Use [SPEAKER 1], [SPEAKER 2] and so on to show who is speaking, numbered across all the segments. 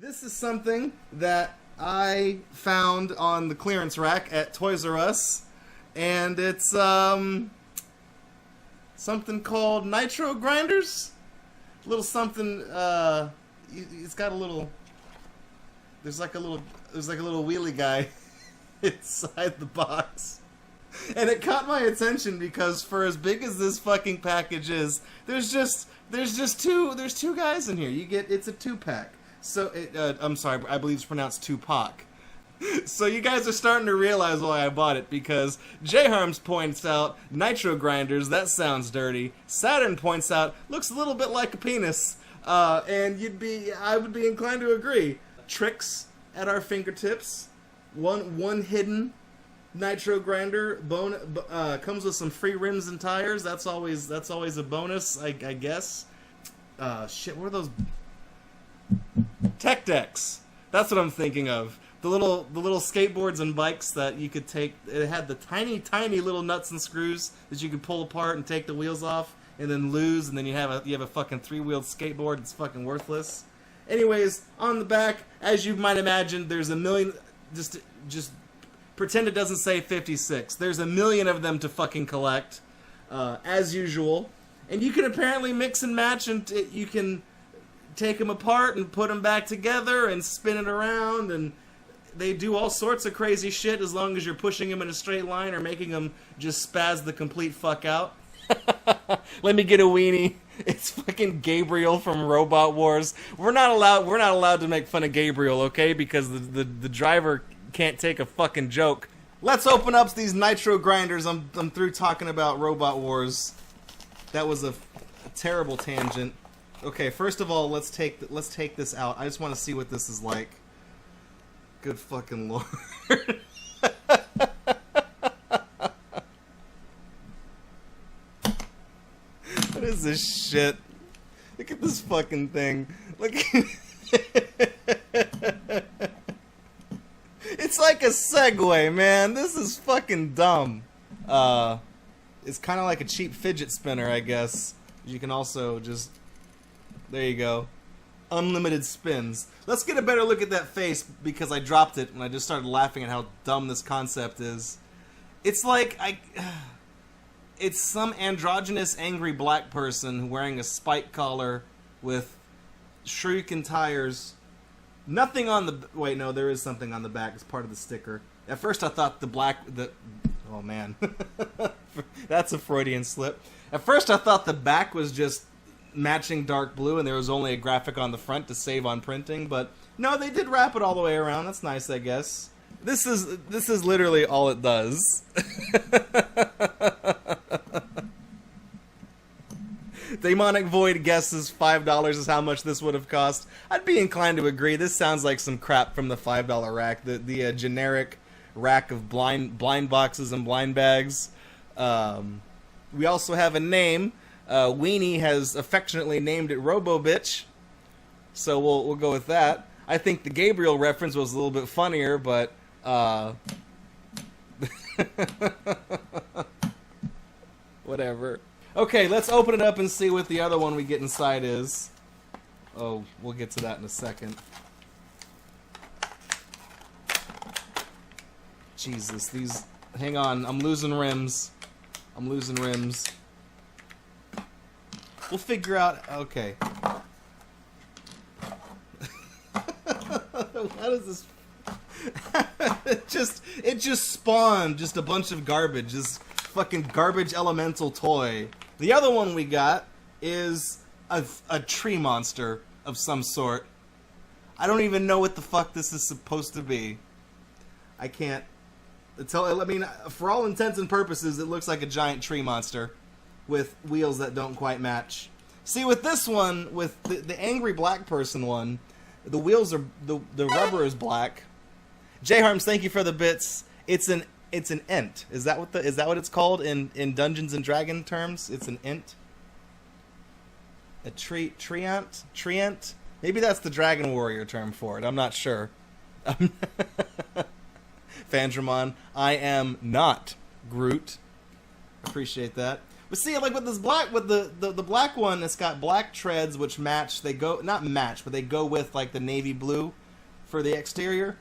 [SPEAKER 1] This is something that I found on the clearance rack at Toys R Us, and it's something called Nitro Grinders. A little something. It's got a little. There's like a little wheelie guy inside the box. And it caught my attention because for as big as this fucking package is, there's two guys in here. It's a 2-pack. So I'm sorry, I believe it's pronounced Tupac. So you guys are starting to realize why I bought it, because J-Harms points out Nitro Grinders, that sounds dirty. Saturn points out looks a little bit like a penis, and I would be inclined to agree. Tricks at our fingertips. One hidden Nitro Grinder comes with some free rims and tires. That's always a bonus, I guess. Shit, what are those? Tech decks. That's what I'm thinking of. The little skateboards and bikes that you could take. It had the tiny little nuts and screws that you could pull apart and take the wheels off and then lose, and then you have a fucking 3-wheeled skateboard. It's fucking worthless. Anyways, on the back, as you might imagine, there's a million. Just pretend it doesn't say 56. There's a million of them to fucking collect, as usual. And you can apparently mix and match, and you can take them apart and put them back together and spin it around, and they do all sorts of crazy shit as long as you're pushing them in a straight line or making them just spaz the complete fuck out. Let me get a weenie. It's fucking Gabriel from Robot Wars. We're not allowed to make fun of Gabriel, okay? Because the driver can't take a fucking joke. Let's open up these Nitro Grinders. I'm through talking about Robot Wars. That was a terrible tangent. Okay, first of all, let's take this out. I just want to see what this is like. Good fucking lord. What is this shit? Look at this fucking thing. Look. It's like a Segway, man. This is fucking dumb. It's kind of like a cheap fidget spinner, I guess. You can also just... There you go. Unlimited spins. Let's get a better look at that face, because I dropped it and I just started laughing at how dumb this concept is. It's like it's some androgynous angry black person wearing a spike collar with shuriken tires. Nothing on the... Wait, no, there is something on the back. It's part of the sticker. At first I thought oh man. That's a Freudian slip. At first I thought the back was just matching dark blue and there was only a graphic on the front to save on printing, but no, they did wrap it all the way around. That's nice, I guess. This is literally all it does. Demonic Void guesses $5 is how much this would have cost. I'd be inclined to agree. This sounds like some crap from the $5 rack, the generic rack of blind boxes and blind bags. We also have a name. Weenie has affectionately named it Robo Bitch, so we'll go with that. I think the Gabriel reference was a little bit funnier, but whatever. Okay, let's open it up and see what the other one we get inside is. Oh, we'll get to that in a second. Jesus, these... Hang on, I'm losing rims. We'll figure out... Okay. How does this... it just spawned just a bunch of garbage. This fucking garbage elemental toy. The other one we got is a tree monster of some sort. I don't even know what the fuck this is supposed to be. I can't tell. I mean, for all intents and purposes, it looks like a giant tree monster with wheels that don't quite match. See, with this one, with the angry black person one, the wheels are the rubber is black. J-Harms, thank you for the bits. It's an ent. Is that what it's called in Dungeons and Dragon terms? It's an ent. A treant? Maybe that's the Dragon Warrior term for it. I'm not sure. Fandramon, I am not Groot. Appreciate that. But see, like with this black, with the black one, it's got black treads which match. They go not match, but they go with like the navy blue for the exterior.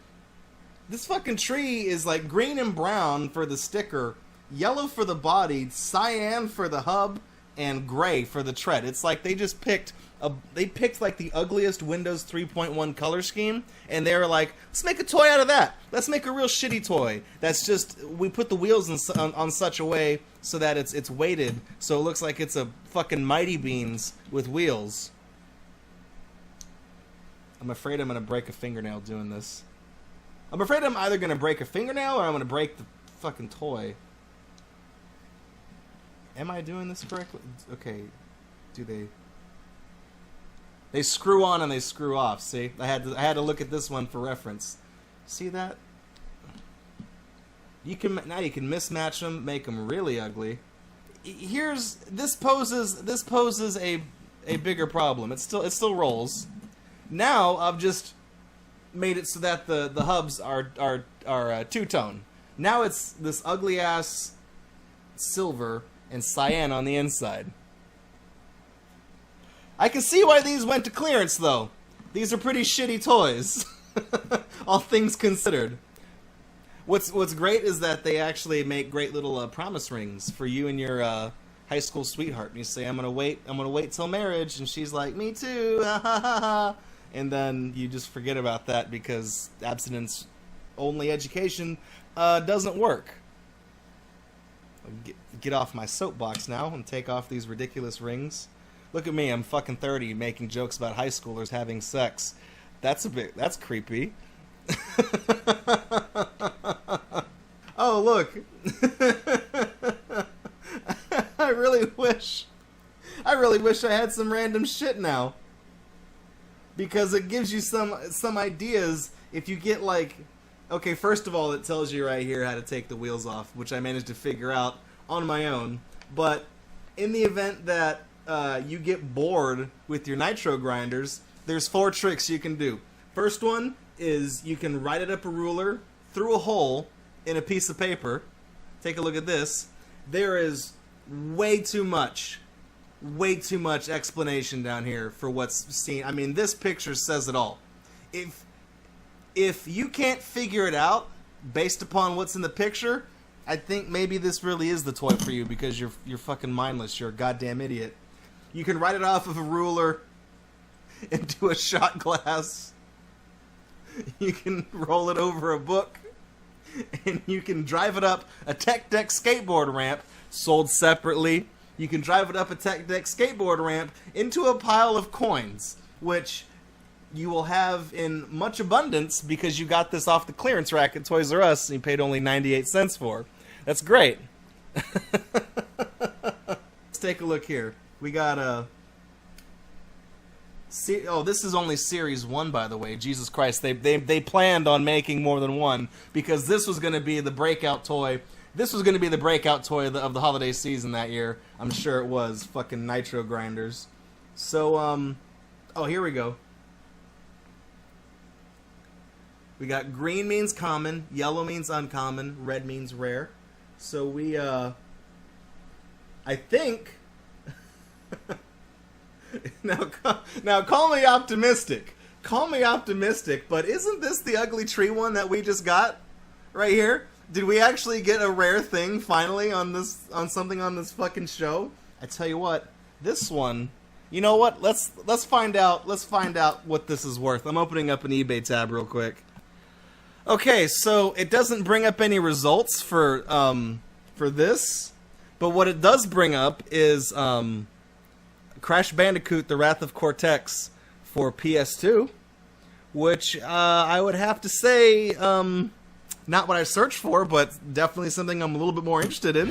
[SPEAKER 1] This fucking tree is like green and brown for the sticker, yellow for the body, cyan for the hub, and gray for the tread. It's like they just picked like the ugliest Windows 3.1 color scheme, and they were like, let's make a toy out of that. Let's make a real shitty toy. That's just, we put the wheels on such a way so that it's weighted, so it looks like it's a fucking Mighty Beans with wheels. I'm afraid I'm gonna break a fingernail doing this. I'm afraid I'm either gonna break a fingernail or I'm gonna break the fucking toy. Am I doing this correctly? Okay, do they? They screw on and they screw off. See, I had to look at this one for reference. See that? You can mismatch them, make them really ugly. This poses a bigger problem. It still rolls. Now I've just made it so that the hubs are two-tone. Now it's this ugly ass silver and cyan on the inside. I can see why these went to clearance, though. These are pretty shitty toys, all things considered. What's great is that they actually make great little promise rings for you and your high school sweetheart. And you say, I'm gonna wait till marriage, and she's like, me too, and then you just forget about that because abstinence-only education doesn't work. Get off my soapbox now and take off these ridiculous rings. Look at me, I'm fucking 30 making jokes about high schoolers having sex. That's creepy. Oh, look. I really wish I had some random shit now. Because it gives you some ideas if you get like, okay, first of all, it tells you right here how to take the wheels off, which I managed to figure out on my own. But in the event that you get bored with your Nitro Grinders, there's 4 tricks you can do. First one is you can write it up a ruler through a hole in a piece of paper. Take a look at this. There is way too much explanation down here for what's seen. I mean, this picture says it all. If you can't figure it out based upon what's in the picture, I think maybe this really is the toy for you because you're fucking mindless. You're a goddamn idiot. You can write it off of a ruler into a shot glass. You can roll it over a book. And you can drive it up a Tech Deck skateboard ramp, sold separately. You can drive it up a Tech Deck skateboard ramp into a pile of coins, which you will have in much abundance because you got this off the clearance rack at Toys R Us and you paid only 98 cents for. That's great. Let's take a look here. We got a... Oh, this is only Series 1, by the way. Jesus Christ. They planned on making more than one because this was going to be the breakout toy. This was going to be the breakout toy of the holiday season that year. I'm sure it was. Fucking Nitro Grinders. So, oh, here we go. We got green means common, yellow means uncommon, red means rare. So we, I think... Now call me optimistic. Call me optimistic, but isn't this the ugly tree one that we just got right here? Did we actually get a rare thing finally on something on this fucking show? I tell you what, this one, you know what? Let's find out. Let's find out what this is worth. I'm opening up an eBay tab real quick. Okay, so it doesn't bring up any results for this, but what it does bring up is Crash Bandicoot: The Wrath of Cortex for PS2, which I would have to say, not what I searched for, but definitely something I'm a little bit more interested in.